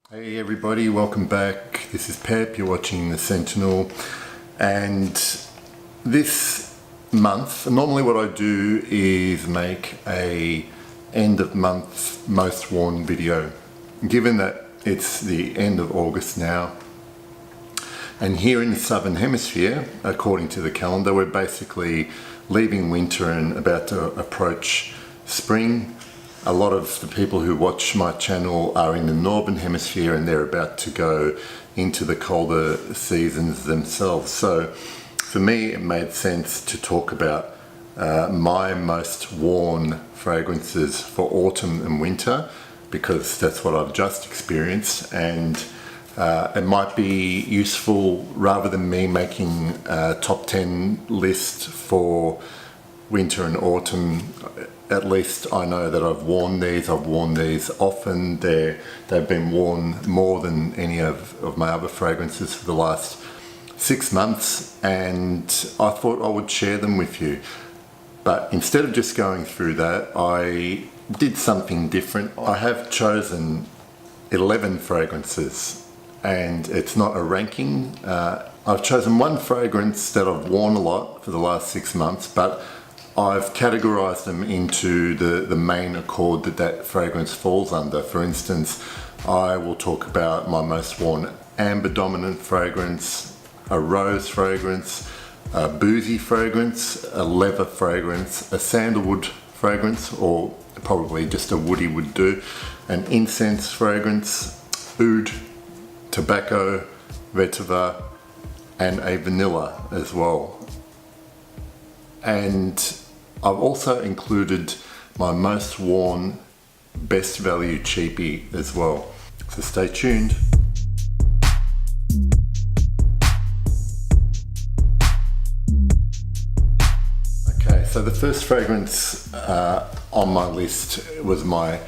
Hey everybody, welcome back. This is Pep, you're watching The Sentinel, and this month, normally what I do is make a end of month most worn video. Given that it's the end of August now, and here in the Southern Hemisphere, according to the calendar, we're basically leaving winter and about to approach spring. A lot of the people who watch my channel are in the Northern Hemisphere and they're about to go into the colder seasons themselves. So for me, it made sense to talk about my most worn fragrances for autumn and winter, because that's what I've just experienced, and it might be useful rather than me making a top 10 list for winter and autumn. At least I know that I've worn these often. They've been worn more than any of my other fragrances for the last 6 months, and I thought I would share them with you. But instead of just going through that, I did something different. I have chosen 11 fragrances, and it's not a ranking. I've chosen one fragrance that I've worn a lot for the last 6 months, but I've categorized them into the main accord that fragrance falls under. For instance, I will talk about my most worn amber dominant fragrance, a rose fragrance, a boozy fragrance, a leather fragrance, a sandalwood fragrance, or probably just a woody would do, an incense fragrance, oud, tobacco, vetiver, and a vanilla as well. And I've also included my most worn best value cheapie as well. So stay tuned. Okay, so the first fragrance on my list was my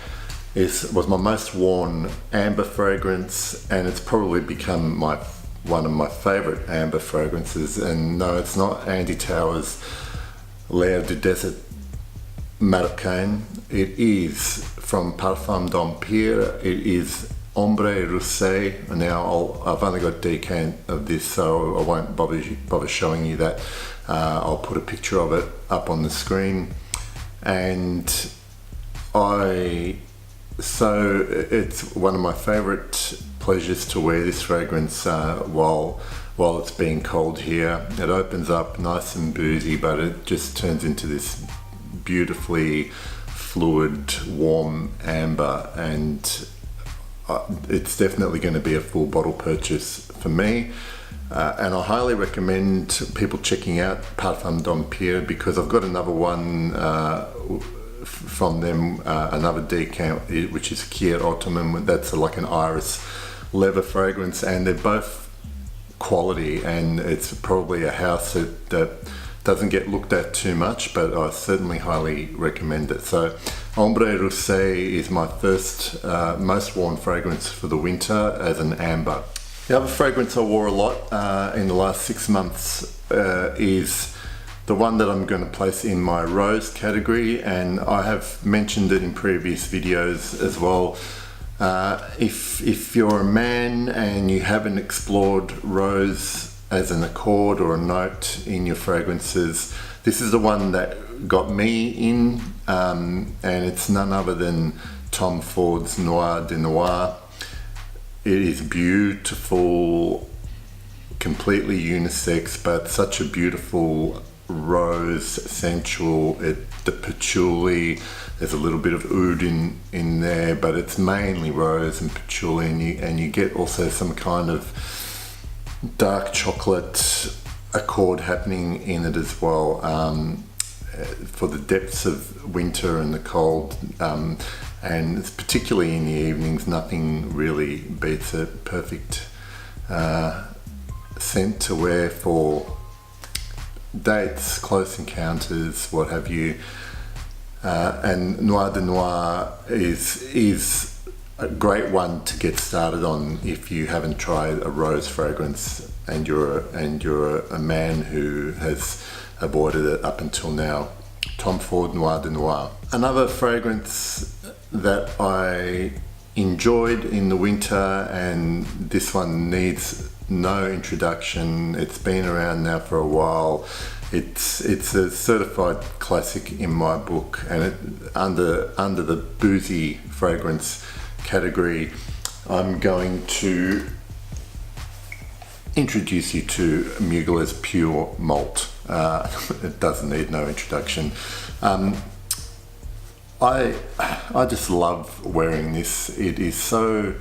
most worn amber fragrance, and it's probably become one of my favorite amber fragrances. And no, it's not Andy Towers' L'air du Desert Marocain. It is from Parfum d'Empire. It is Ombre Rosé. Now I've only got a decant of this, so I won't bother showing you that. I'll put a picture of it up on the screen. And so it's one of my favorite pleasures to wear this fragrance while it's being cold here. It opens up nice and boozy, but it just turns into this beautifully fluid, warm amber, and it's definitely going to be a full bottle purchase for me. And I highly recommend people checking out Parfum d'Empire, because I've got another one from them, another decant, which is Kier Ottoman. That's like an iris leather fragrance, and they're both quality, and it's probably a house that doesn't get looked at too much, but I certainly highly recommend it. So Ombre Rosé is my first most worn fragrance for the winter as an amber. The other fragrance I wore a lot in the last 6 months is the one that I'm going to place in my rose category, and I have mentioned it in previous videos as well. If you're a man and you haven't explored rose as an accord or a note in your fragrances, this is the one that got me in, and it's none other than Tom Ford's Noir de Noir. It is beautiful, completely unisex, but such a beautiful rose, sensual. The patchouli, there's a little bit of oud in there, but it's mainly rose and patchouli, and you get also some kind of dark chocolate accord happening in it as well, for the depths of winter and the cold, and it's particularly in the evenings. Nothing really beats a perfect scent to wear for dates, close encounters, what have you. And Noir de Noir is a great one to get started on if you haven't tried a rose fragrance and you're a man who has avoided it up until now. Tom Ford Noir de Noir. Another fragrance that I enjoyed in the winter, and this one needs no introduction. It's been around now for a while. It's a certified classic in my book, and under the boozy fragrance category, I'm going to introduce you to Mugler's Pure Malt. It doesn't need no introduction. I just love wearing this. It is so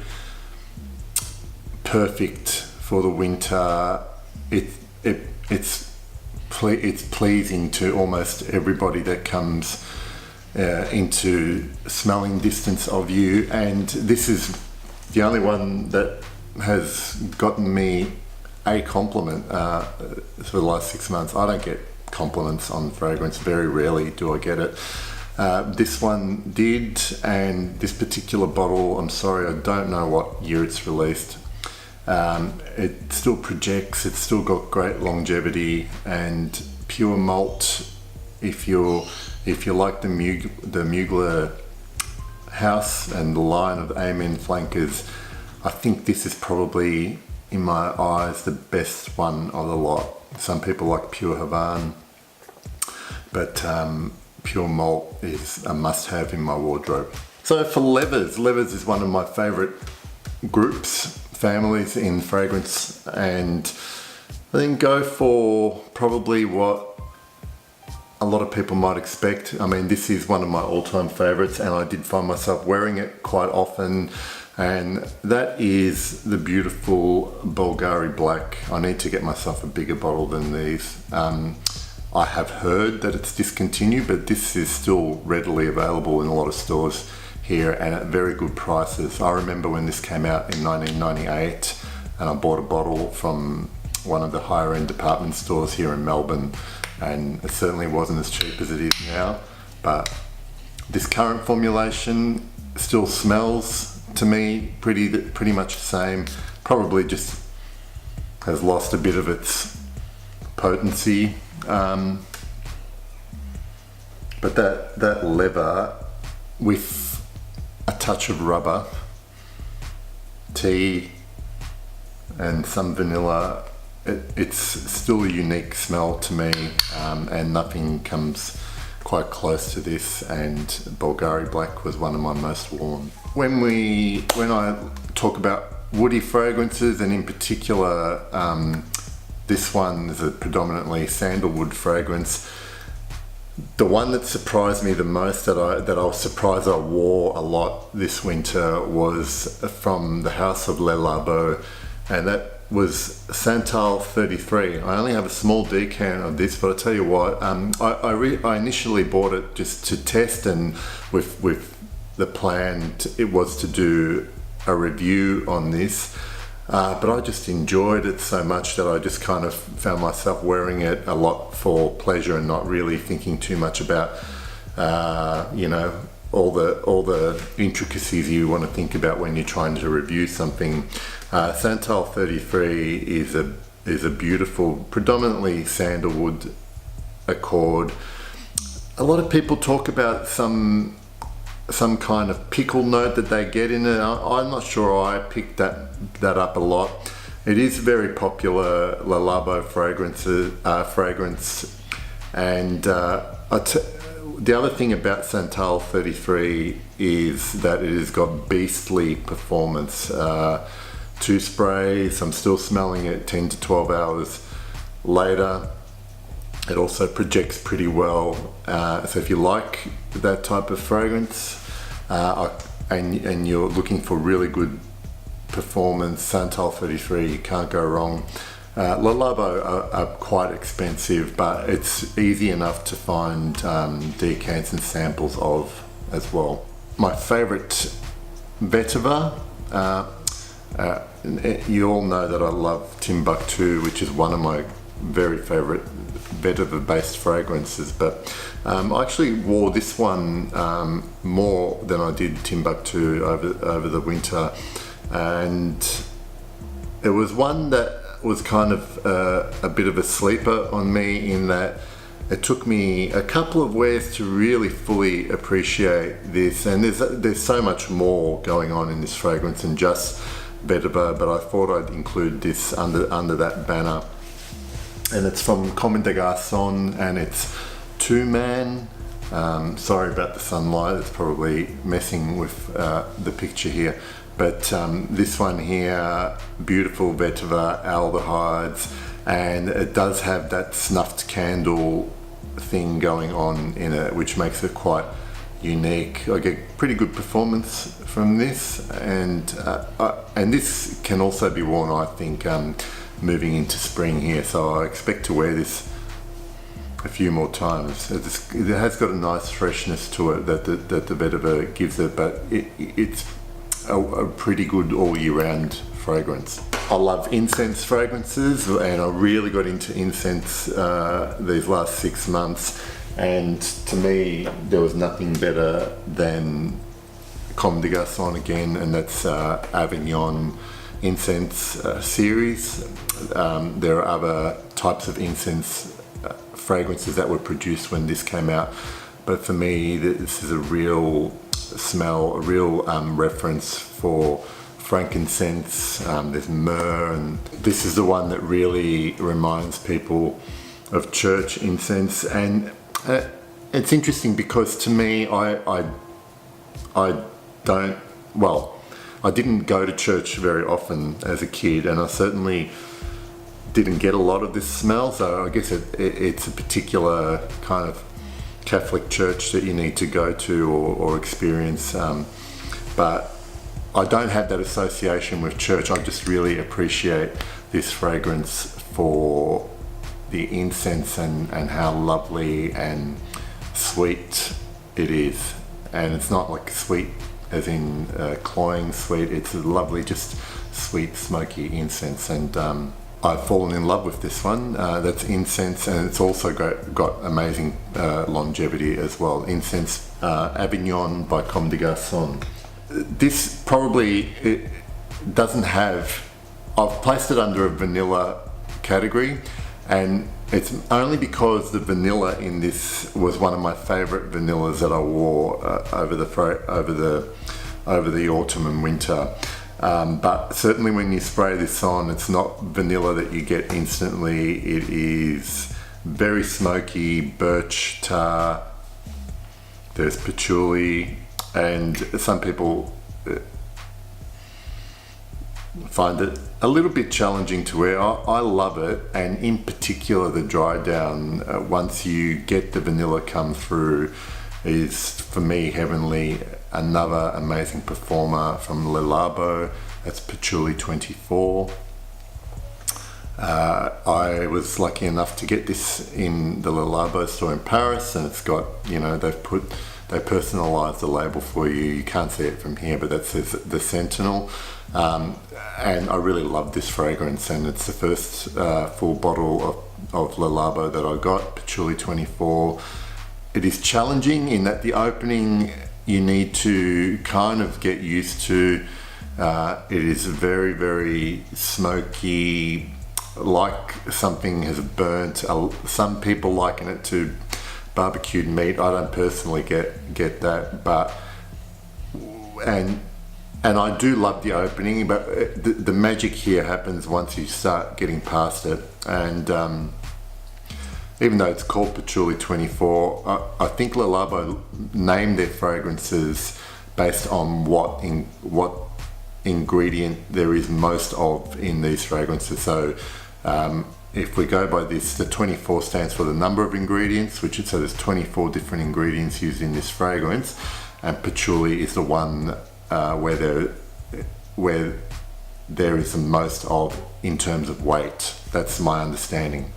perfect for the winter. It's pleasing to almost everybody that comes into smelling distance of you, and this is the only one that has gotten me a compliment for the last 6 months. I don't get compliments on fragrance. Very rarely do I get it. This one did, and this particular bottle, I'm sorry, I don't know what year it's released. It still projects, it's still got great longevity, and pure malt. If you like the Mugler house and the line of Amen flankers, I think this is probably, in my eyes, the best one of the lot. Some people like Pure Havane, but Pure Malt is a must-have in my wardrobe. So for Levers is one of my favourite families in fragrance, and I think go for probably what a lot of people might expect. I mean, this is one of my all-time favourites, and I did find myself wearing it quite often, and that is the beautiful Bulgari Black. I need to get myself a bigger bottle than these. I have heard that it's discontinued, but this is still readily available in a lot of stores here and at very good prices. I remember when this came out in 1998, and I bought a bottle from one of the higher end department stores here in Melbourne, and it certainly wasn't as cheap as it is now, but this current formulation still smells to me pretty much the same. Probably just has lost a bit of its potency, but that leather with a touch of rubber, tea, and some vanilla, it's still a unique smell to me, and nothing comes quite close to this, and Bulgari Black was one of my most worn. When I talk about woody fragrances, and in particular this one is a predominantly sandalwood fragrance, the one that surprised me the most, that I was surprised I wore a lot this winter, was from the House of Le Labo, and that was Santal 33. I only have a small decant of this, but I tell you what, I initially bought it just to test, and with the plan it was to do a review on this. But I just enjoyed it so much that I just kind of found myself wearing it a lot for pleasure and not really thinking too much about, all the intricacies you want to think about when you're trying to review something. Santal 33 is a beautiful, predominantly sandalwood accord. A lot of people talk about some kind of pickle note that they get in it. I'm not sure I picked that up a lot. It is very popular Le Labo fragrance, and the other thing about Santal 33 is that it has got beastly performance. 2 sprays, I'm still smelling it 10 to 12 hours later. It also projects pretty well, so if you like that type of fragrance and you're looking for really good performance, Santal 33, you can't go wrong. Le Labo are quite expensive, but it's easy enough to find decants and samples of as well. My favourite vetiver, you all know that I love Timbuk2, which is one of my very favourite vetiver based fragrances, but I actually wore this one more than I did Timbuk2 over the winter, and it was one that was kind of a bit of a sleeper on me, in that it took me a couple of wears to really fully appreciate this, and there's so much more going on in this fragrance than just vetiver, but I thought I'd include this under that banner. And it's from Comme des Garçons, and it's two-man. Sorry about the sunlight, it's probably messing with the picture here. But this one here, beautiful vetiver aldehydes, and it does have that snuffed candle thing going on in it, which makes it quite unique. I get pretty good performance from this, and this can also be worn, I think, moving into spring here. So I expect to wear this a few more times. It has got a nice freshness to it that the vetiver gives it, but it's a pretty good all year round fragrance. I love incense fragrances, and I really got into incense these last 6 months, and to me there was nothing better than Comme des Garçons again, and that's Avignon incense series. There are other types of incense fragrances that were produced when this came out, but for me this is a real smell, a real reference for frankincense. There's myrrh, and this is the one that really reminds people of church incense. And it's interesting because to me, I didn't go to church very often as a kid, and I certainly didn't get a lot of this smell, so I guess it's a particular kind of Catholic church that you need to go to or experience, but I don't have that association with church. I just really appreciate this fragrance for the incense and how lovely and sweet it is. And it's not like sweet as in cloying sweet, it's a lovely, just sweet, smoky incense. And I've fallen in love with this one. That's incense, and it's also got amazing longevity as well. Incense Avignon by Comme des Garçons. This probably doesn't have, I've placed it under a vanilla category, and it's only because the vanilla in this was one of my favorite vanillas that I wore over the autumn and winter. But certainly when you spray this on, it's not vanilla that you get instantly. It is very smoky, birch tar, there's patchouli, and some people find it a little bit challenging to wear. I love it, and in particular the dry down, once you get the vanilla come through, is for me heavenly. Another amazing performer from Le Labo, that's Patchouli 24. I was lucky enough to get this in the Le Labo store in Paris, and it's got, you know, they personalised the label for you. You can't see it from here, but that says the Sentinel. And I really love this fragrance, and it's the first full bottle of Le Labo that I got, Patchouli 24. It is challenging in that the opening you need to kind of get used to. It is very, very smoky, like something has burnt. Some people liken it to barbecued meat. I don't personally get that, but and I do love the opening, but the magic here happens once you start getting past it. And even though it's called Patchouli 24, I think Le Labo named their fragrances based on what ingredient there is most of in these fragrances. So if we go by this, the 24 stands for the number of ingredients, so there's 24 different ingredients used in this fragrance, and patchouli is the one where there is the most of in terms of weight. That's my understanding.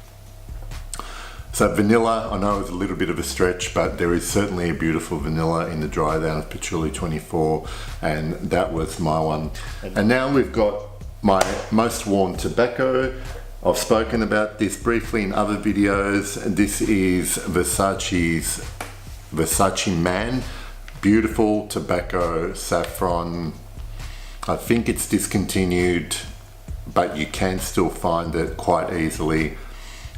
So vanilla, I know it's a little bit of a stretch, but there is certainly a beautiful vanilla in the dry down of Patchouli 24, and that was my one. And now we've got my most worn tobacco. I've spoken about this briefly in other videos. This is Versace's Versace Man. Beautiful tobacco, saffron. I think it's discontinued, but you can still find it quite easily.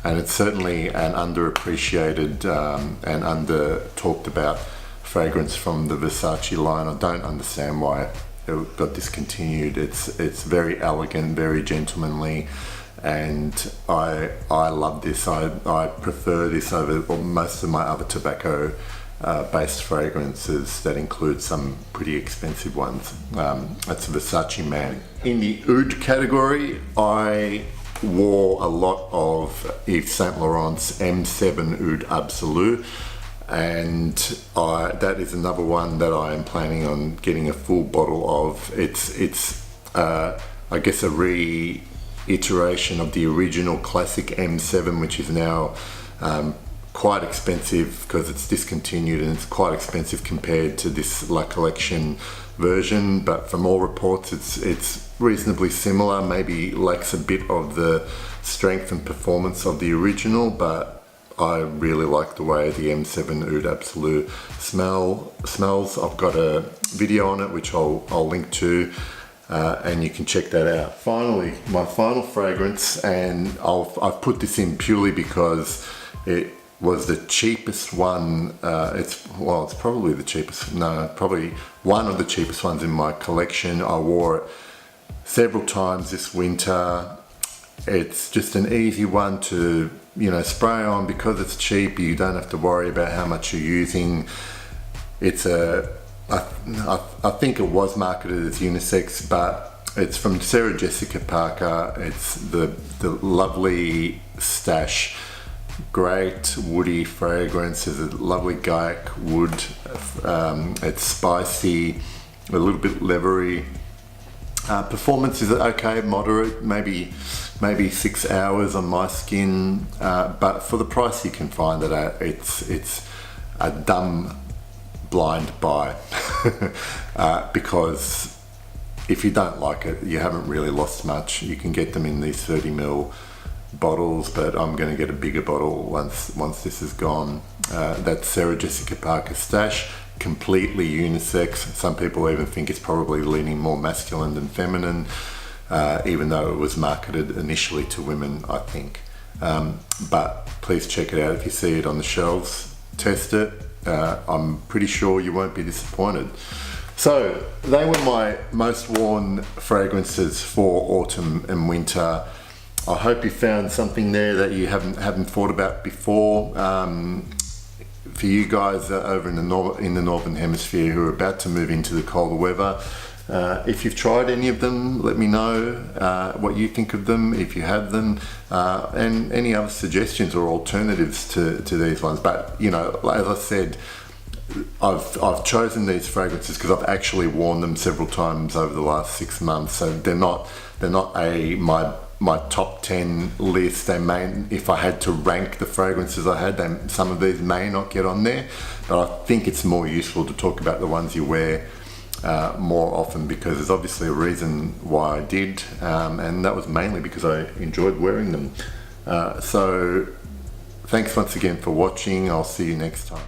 and it's certainly an underappreciated and under talked about fragrance from the Versace line. I don't understand why it got discontinued. It's very elegant, very gentlemanly, and I love this. I prefer this over most of my other tobacco based fragrances that include some pretty expensive ones. That's Versace Man. In the oud category, I wore a lot of Yves Saint Laurent's M7 Oud Absolu, and that is another one that I am planning on getting a full bottle of. It's I guess a reiteration of the original classic M7, which is now quite expensive because it's discontinued, and it's quite expensive compared to this La Collection version, but from all reports it's reasonably similar, maybe lacks a bit of the strength and performance of the original, but I really like the way the M7 Oud Absolu smells. I've got a video on it which I'll link to, and you can check that out. Finally, my final fragrance, and I've put this in purely because it was the cheapest one. It's probably the cheapest, probably one of the cheapest ones in my collection. I wore it several times this winter. It's just an easy one to, spray on because it's cheap. You don't have to worry about how much you're using. It's I think it was marketed as unisex, but it's from Sarah Jessica Parker. It's the lovely Stash. Great woody fragrance. There's a lovely Gaiac wood. It's spicy, a little bit leathery. Performance is okay, moderate, maybe 6 hours on my skin, but for the price you can find it at, it's a dumb blind buy because if you don't like it, you haven't really lost much. You can get them in these 30ml bottles, but I'm going to get a bigger bottle once this is gone. That's Sarah Jessica Parker Stash, completely unisex. Some people even think it's probably leaning more masculine than feminine, even though it was marketed initially to women, I think. But please check it out. If you see it on the shelves, test it. I'm pretty sure you won't be disappointed. So they were my most worn fragrances for autumn and winter. I hope you found something there that you haven't thought about before. For you guys over in the Northern Hemisphere who are about to move into the colder weather, if you've tried any of them, let me know what you think of them, if you have them, and any other suggestions or alternatives to these ones. But as I said, I've chosen these fragrances because I've actually worn them several times over the last 6 months, so they're not my top 10 list. They may, if I had to rank the fragrances I had, some of these may not get on there, but I think it's more useful to talk about the ones you wear more often, because there's obviously a reason why I did, and that was mainly because I enjoyed wearing them. So thanks once again for watching. I'll see you next time.